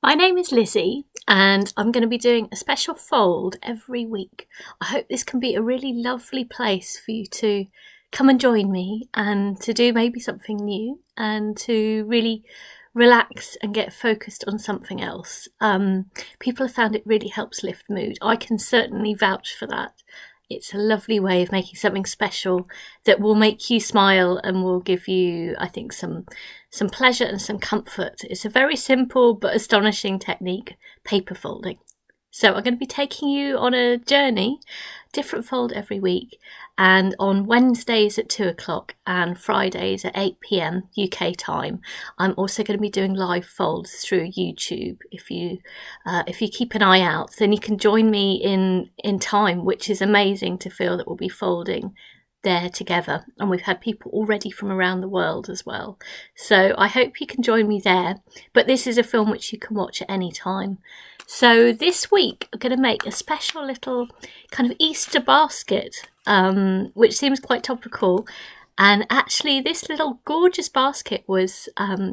My name is Lizzie and I'm going to be doing a special fold every week. I hope this can be a really lovely place for you to come and join me and to do maybe something new and to really relax and get focused on something else. People have found it really helps lift mood. I can certainly vouch for that. It's a lovely way of making something special that will make you smile and will give you, I think, some pleasure and some comfort. It's a very simple but astonishing technique, paper folding. So I'm going to be taking you on a journey, different fold every week, and on Wednesdays at 2 o'clock and Fridays at 8 p.m. UK time. I'm also going to be doing live folds through YouTube. If you keep an eye out, then you can join me in time, which is amazing to feel that we'll be folding there together, and we've had people already from around the world as well, so I hope you can join me there. But this is a film which you can watch at any time. So this week I'm going to make a special little kind of Easter basket, which seems quite topical, and actually this little gorgeous basket was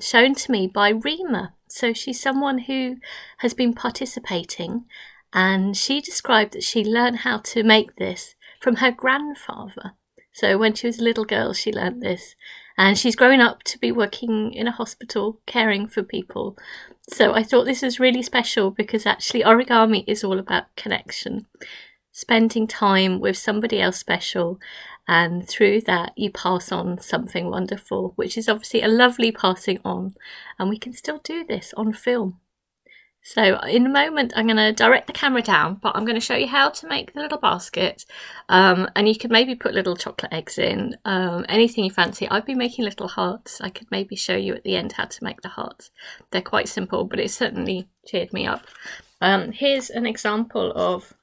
shown to me by Rima. So she's someone who has been participating, and she described that she learned how to make this from her grandfather. So when she was a little girl, she learnt this, and she's grown up to be working in a hospital, caring for people. So I thought this was really special because actually origami is all about connection, spending time with somebody else special, and through that you pass on something wonderful, which is obviously a lovely passing on, and we can still do this on film. So in a moment I'm going to direct the camera down, but I'm going to show you how to make the little basket, and you can maybe put little chocolate eggs in, anything you fancy. I've been making little hearts. I could maybe show you at the end how to make the hearts. They're quite simple, but it certainly cheered me up. Here's an example of,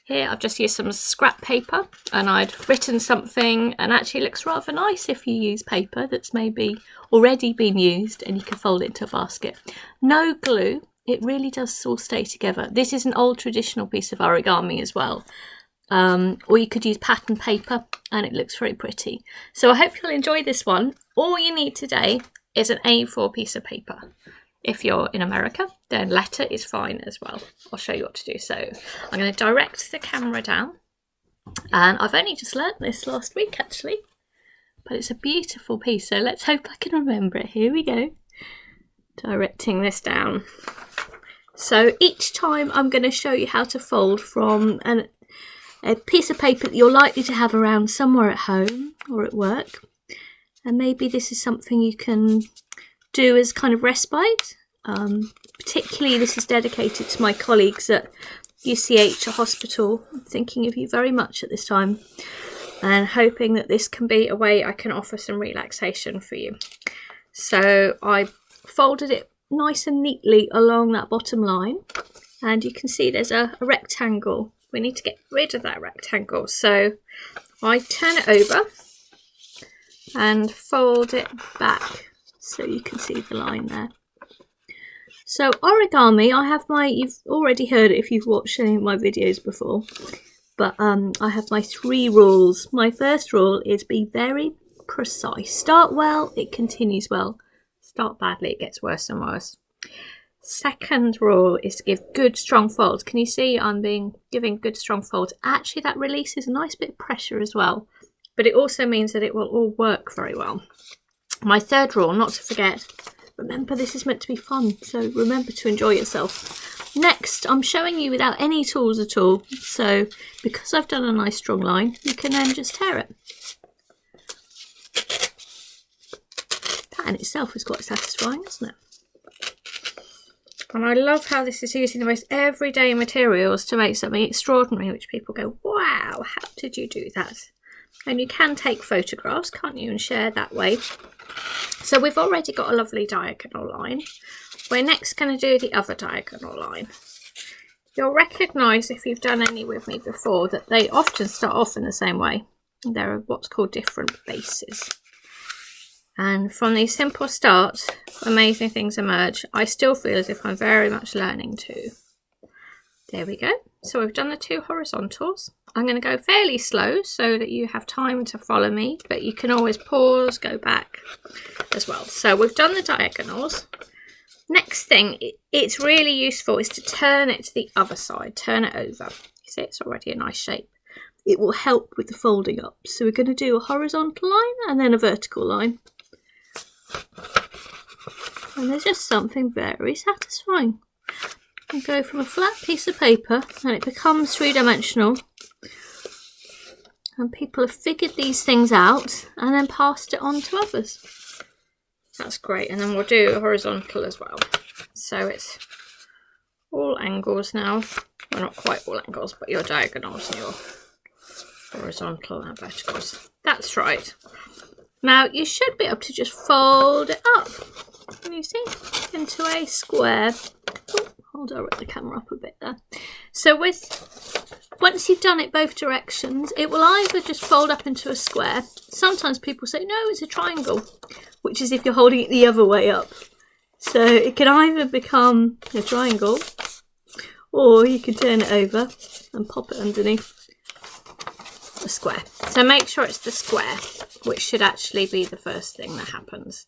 here I've just used some scrap paper and I'd written something, and actually it looks rather nice if you use paper that's maybe already been used, and you can fold it into a basket. No glue. It really does all stay together. This is an old traditional piece of origami as well. Or you could use pattern paper and it looks very pretty. So I hope you'll enjoy this one. All you need today is an A4 piece of paper. If you're in America, then letter is fine as well. I'll show you what to do. So I'm going to direct the camera down. And I've only just learnt this last week actually. But it's a beautiful piece, so let's hope I can remember it. Here we go. Directing this down. So each time I'm going to show you how to fold from a piece of paper that you're likely to have around somewhere at home or at work, and maybe this is something you can do as kind of respite. Particularly this is dedicated to my colleagues at UCH, a hospital. I'm thinking of you very much at this time and hoping that this can be a way I can offer some relaxation for you. So I folded it nice and neatly along that bottom line, and you can see there's a rectangle. We need to get rid of that rectangle, so I turn it over and fold it back so you can see the line there. So origami, I have you've already heard it if you've watched any of my videos before, but I have my 3 rules. My first rule is be very precise. Start well, it continues well. Start badly, it gets worse and worse. Second rule is to give good strong folds. Can you see I'm giving good strong folds? Actually that releases a nice bit of pressure as well, but it also means that it will all work very well. My third rule, not to forget, remember this is meant to be fun, so remember to enjoy yourself. Next, I'm showing you without any tools at all, so because I've done a nice strong line, you can then just tear it. That in itself is quite satisfying, isn't it? And I love how this is using the most everyday materials to make something extraordinary, which people go, wow, how did you do that? And you can take photographs, can't you, and share that way. So we've already got a lovely diagonal line. We're next going to do the other diagonal line. You'll recognise, if you've done any with me before, that they often start off in the same way. There are what's called different bases. And from these simple starts, amazing things emerge. I still feel as if I'm very much learning too. There we go. So we've done the 2 horizontals. I'm going to go fairly slow so that you have time to follow me, but you can always pause, go back as well. So we've done the diagonals. Next thing, it's really useful is to turn it to the other side. Turn it over. You see, it's already a nice shape. It will help with the folding up. So we're going to do a horizontal line and then a vertical line. And there's just something very satisfying. You go from a flat piece of paper and it becomes three-dimensional. And people have figured these things out and then passed it on to others. That's great. And then we'll do a horizontal as well. So it's all angles now. Well, not quite all angles, but your diagonals and your horizontal and verticals. That's right. Now you should be able to just fold it up. Can you see? Into a square. Oh, I'll direct the camera up a bit there. So once you've done it both directions, it will either just fold up into a square. Sometimes people say, no, it's a triangle, which is if you're holding it the other way up. So it can either become a triangle, or you can turn it over and pop it underneath a square. So make sure it's the square, which should actually be the first thing that happens.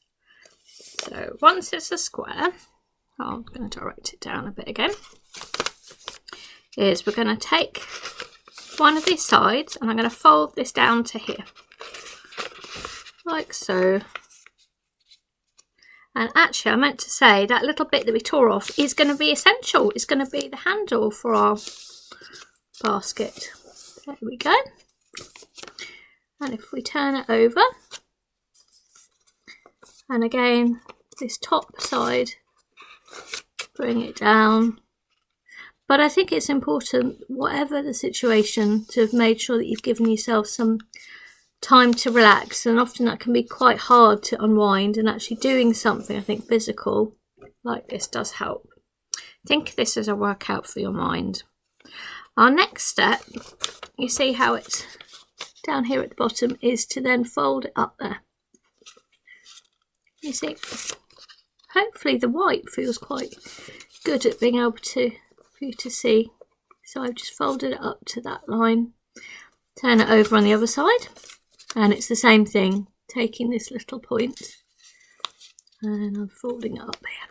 So once it's a square, I'm going to direct it down a bit again, is we're going to take one of these sides and I'm going to fold this down to here, like so. And actually, I meant to say that little bit that we tore off is going to be essential. It's going to be the handle for our basket. There we go. And if we turn it over, and again, this top side, bring it down. But I think it's important, whatever the situation, to have made sure that you've given yourself some time to relax, and often that can be quite hard to unwind, and actually doing something, I think, physical like this does help. Think of this as a workout for your mind. Our next step, you see how it's down here at the bottom, is to then fold it up there. You see, hopefully the white feels quite good at being able to, for you to see. So I've just folded it up to that line, turn it over on the other side. And it's the same thing, taking this little point and I'm folding it up here.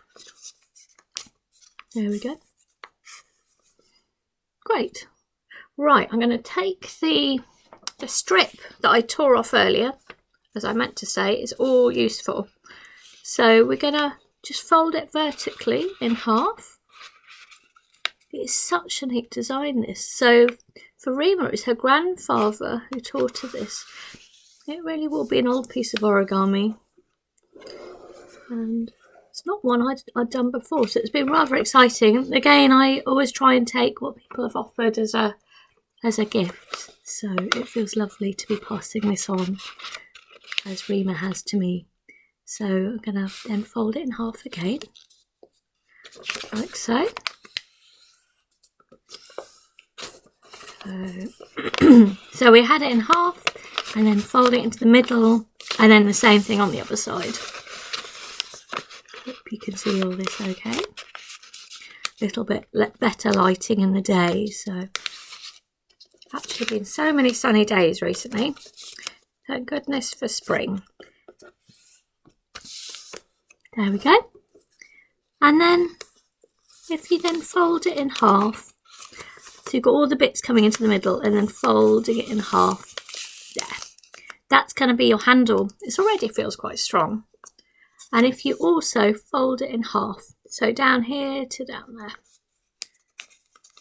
There we go. Great. Right, I'm going to take the strip that I tore off earlier, as I meant to say, it's all useful. So we're going to just fold it vertically in half. It's such a neat design, this. So for Rima, it's her grandfather who taught her this. It really will be an old piece of origami, and it's not one I'd done before, so it's been rather exciting. Again, I always try and take what people have offered as a gift, so it feels lovely to be passing this on, as Rima has to me. So I'm going to then fold it in half again, like so. So we had it in half, and then fold it into the middle, and then the same thing on the other side. Hope you can see all this okay. Little bit better lighting in the day, so actually been so many sunny days recently. Thank goodness for spring. There we go. And then if you then fold it in half, so you've got all the bits coming into the middle and then folding it in half there. That's going to be your handle. It already feels quite strong. And if you also fold it in half, so down here to down there,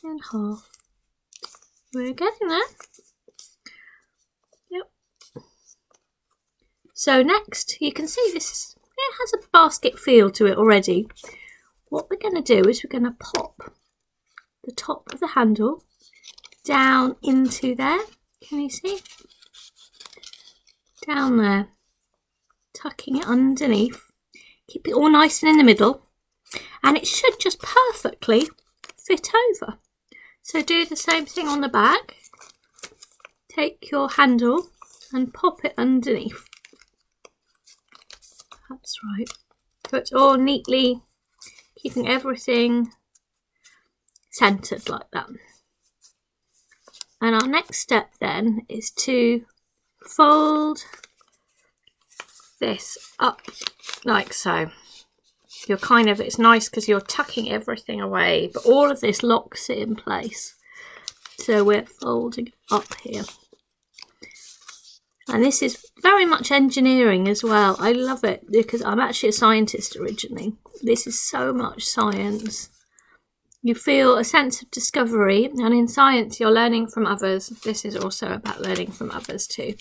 in half, we're getting there. Yep. So next, you can see this, it has a basket feel to it already. What we're going to do is we're going to pop the top of the handle down into there. Can you see? Down there, tucking it underneath. Keep it all nice and in the middle, and it should just perfectly fit over. So do the same thing on the back. Take your handle and pop it underneath. That's right. So it's all neatly, keeping everything centered like that. And our next step then is to fold this up like so. you're kind of, it's nice because you're tucking everything away, but all of this locks it in place. So we're folding up here. And this is very much engineering as well. I love it because I'm actually a scientist originally. This is so much science. You feel a sense of discovery, and in science you're learning from others. This is also about learning from others too.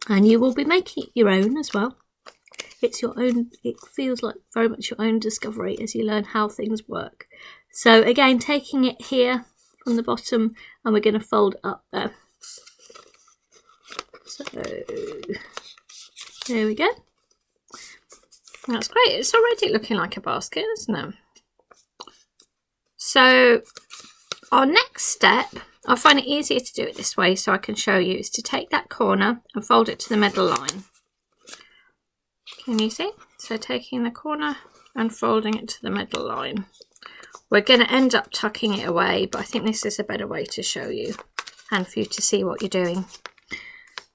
And you will be making it your own as well. It's your own, it feels like very much your own discovery as you learn how things work. So again, taking it here from the bottom, and we're going to fold up there. So there we go. That's great. It's already looking like a basket, isn't it? So our next step, I find it easier to do it this way so I can show you, is to take that corner and fold it to the middle line. Can you see? So taking the corner and folding it to the middle line. We're going to end up tucking it away, but I think this is a better way to show you and for you to see what you're doing.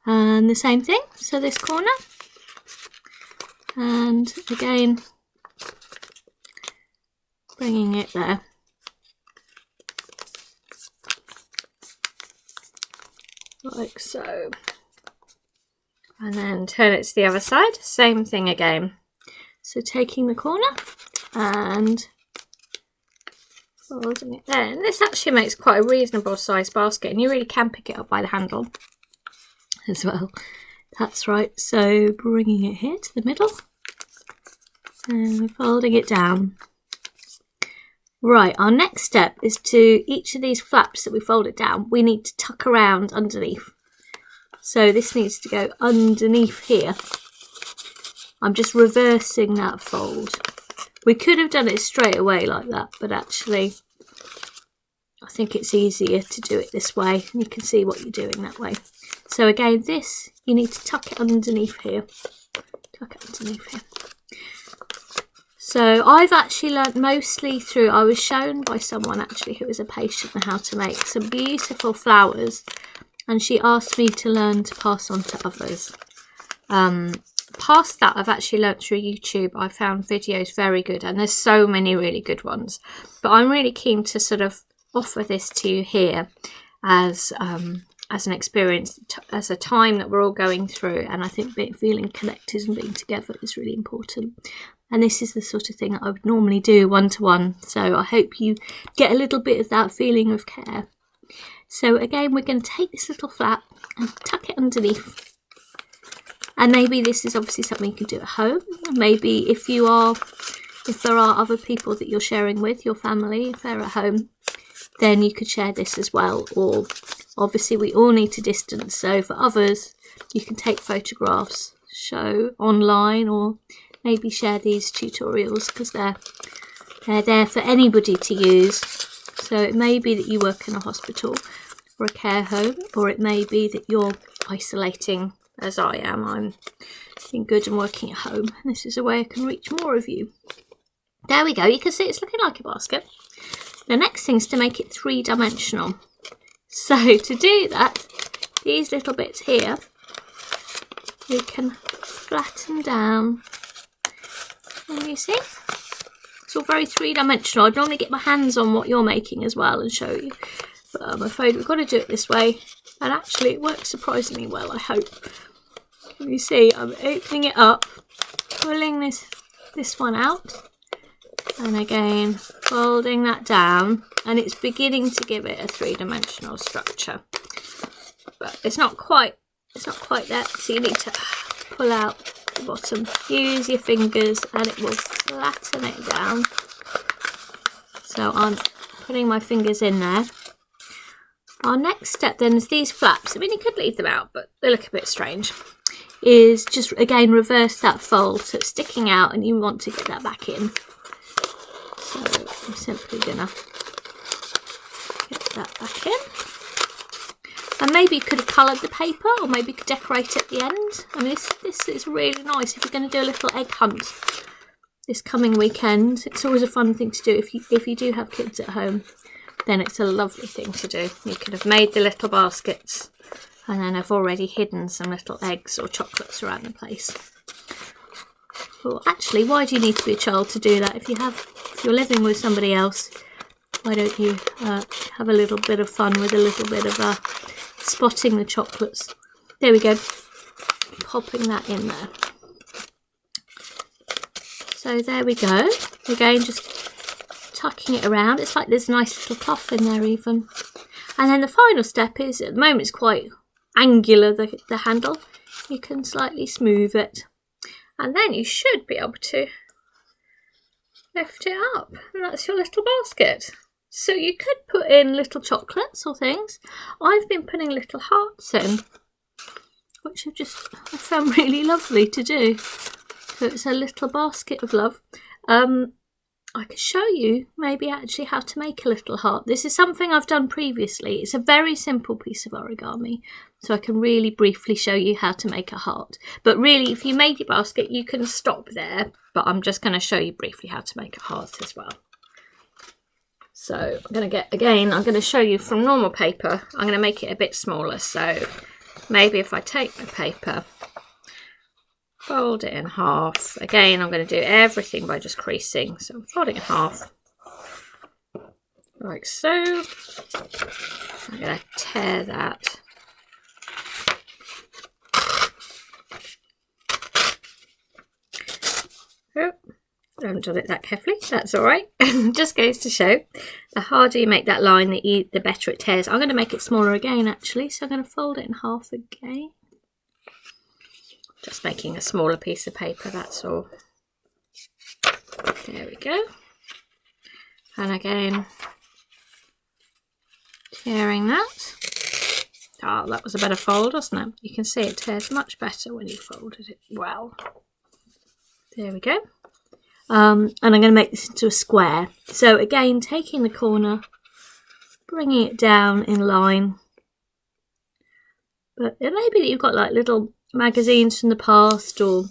And the same thing, so this corner, and again bringing it there. Like so. And then turn it to the other side, same thing again. So taking the corner and folding it there. And this actually makes quite a reasonable sized basket, and you really can pick it up by the handle as well. That's right. So bringing it here to the middle and folding it down. Right, our next step is to each of these flaps that we folded down, we need to tuck around underneath. So this needs to go underneath here. I'm just reversing that fold. We could have done it straight away like that, but actually I think it's easier to do it this way, and you can see what you're doing that way. So again, this, you need to tuck it underneath here. Tuck it underneath here. So I've actually learnt mostly through, I was shown by someone actually who was a patient how to make some beautiful flowers, and she asked me to learn to pass on to others. Past that, I've actually learnt through YouTube. I found videos very good, and there's so many really good ones. But I'm really keen to sort of offer this to you here as an experience, as a time that we're all going through, and I think feeling connected and being together is really important. And this is the sort of thing that I would normally do one-to-one, so I hope you get a little bit of that feeling of care. So again, we're going to take this little flap and tuck it underneath. And maybe this is obviously something you can do at home. Maybe if there are other people that you're sharing with, your family, if they're at home, then you could share this as well. Or obviously we all need to distance, so for others, you can take photographs, show online, or maybe share these tutorials because they're there for anybody to use. So it may be that you work in a hospital or a care home, or it may be that you're isolating as I am. I'm being good and working at home. This is a way I can reach more of you. There we go. You can see it's looking like a basket. The next thing is to make it three-dimensional. So to do that, these little bits here, we can flatten down. And you see? It's all very three-dimensional. I'd normally get my hands on what you're making as well and show you. But I'm afraid we've got to do it this way. And actually it works surprisingly well, I hope. You see, I'm opening it up, pulling this one out. And again, folding that down. And it's beginning to give it a three-dimensional structure. But it's not quite there. So you need to pull out the bottom. Use your fingers and it will flatten it down. So I'm putting my fingers in there. Our next step then is these flaps. I mean, you could leave them out, but they look a bit strange. Is just, again, reverse that fold. So it's sticking out and you want to get that back in. So I'm simply going to get that back in. And maybe you could have coloured the paper, or maybe you could decorate at the end. I mean, this is really nice if you're going to do a little egg hunt this coming weekend. It's always a fun thing to do if you do have kids at home. Then it's a lovely thing to do. You could have made the little baskets and then have already hidden some little eggs or chocolates around the place. Well, actually, why do you need to be a child to do that? If you're living with somebody else, why don't you have a little bit of fun with a little bit of spotting the chocolates? There we go. Popping that in there. So there we go. Again, just tucking it around. It's like there's a nice little cloth in there even. And then the final step is, at the moment it's quite angular, the handle. You can slightly smooth it. And then you should be able to lift it up. And that's your little basket. So you could put in little chocolates or things. I've been putting little hearts in, which I found really lovely to do. So it's a little basket of love. I could show you maybe actually how to make a little heart. This is something I've done previously. It's a very simple piece of origami, so I can really briefly show you how to make a heart. But really, if you made your basket, you can stop there, but I'm just going to show you briefly how to make a heart as well. So I'm going to show you from normal paper. I'm going to make it a bit smaller, so maybe if I take my paper, fold it in half. Again, I'm going to do everything by just creasing. So I'm folding it in half, like so. I'm going to tear that. Oh, I haven't done it that carefully. That's all right. Just goes to show, the harder you make that line, the better it tears. I'm going to make it smaller again, actually. So I'm going to fold it in half again. Just making a smaller piece of paper, that's all. There we go. And again, tearing that. Oh, that was a better fold, wasn't it? You can see it tears much better when you folded it well. There we go. And I'm going to make this into a square. So again, taking the corner, bringing it down in line. But it may be that you've got like little magazines from the past or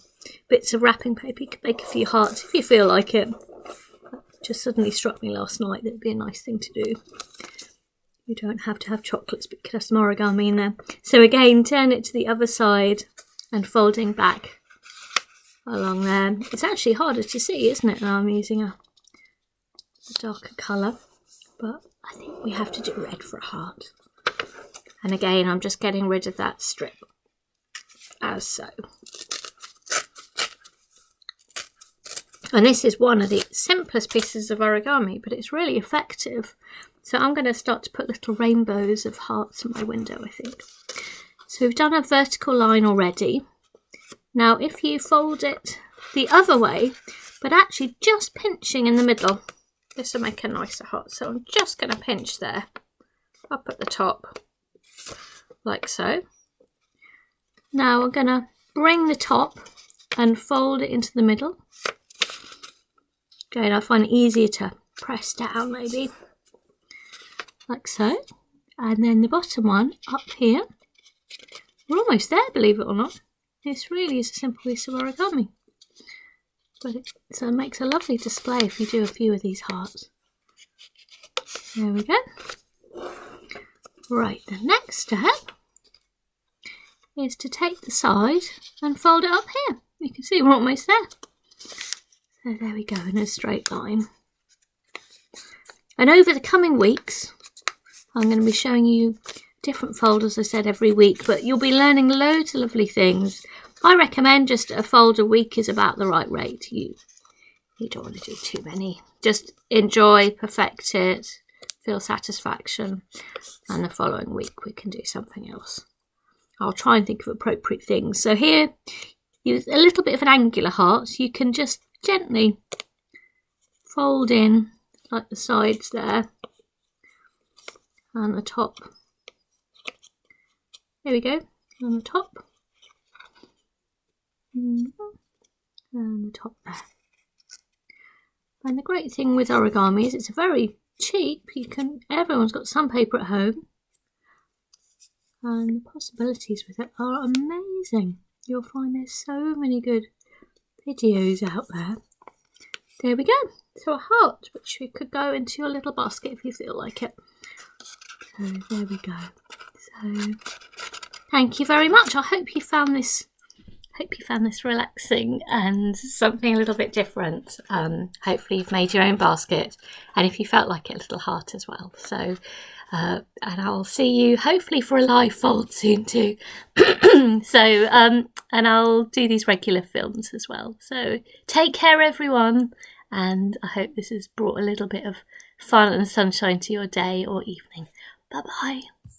bits of wrapping paper. You could make a few hearts if you feel like it. That just suddenly struck me last night that it'd be a nice thing to do. You don't have to have chocolates, but you could have some origami in there. So again, turn it to the other side and folding back along there. It's actually harder to see, isn't it? Now I'm using a darker colour, but I think we have to do red for a heart. And again, I'm just getting rid of that strip, as so. And this is one of the simplest pieces of origami, but it's really effective. So I'm going to start to put little rainbows of hearts on my window, I think. So we've done a vertical line already. Now, if you fold it the other way, but actually just pinching in the middle, this will make a nicer heart. So I'm just going to pinch there, up at the top, like so. Now I'm going to bring the top and fold it into the middle. Again, I find it easier to press down maybe, like so. And then the bottom one up here. We're almost there, believe it or not. This really is a simple piece of origami. But it makes a lovely display if you do a few of these hearts. There we go. Right, the next step is to take the side and fold it up here. You can see we're almost there. So there we go, in a straight line. And over the coming weeks, I'm going to be showing you different folds, as I said, every week, but you'll be learning loads of lovely things. I recommend just a fold a week is about the right rate. You don't want to do too many. Just enjoy, perfect it, feel satisfaction, and the following week we can do something else. I'll try and think of appropriate things. So here, use a little bit of an angular heart. You can just gently fold in like the sides there and the top. There we go, on the top and the top there. And the great thing with origami is it's very cheap. Everyone's got some paper at home, and the possibilities with it are amazing. You'll find there's so many good videos out there. There we go. So a heart, which you could go into your little basket if you feel like it. So there we go. So thank you very much. I hope you found this hope you found this relaxing and something a little bit different. Hopefully you've made your own basket, and if you felt like it, a little heart as well. So and I'll see you hopefully for a live fold soon too. So and I'll do these regular films as well. So take care everyone, and I hope this has brought a little bit of fun and sunshine to your day or evening. Bye bye.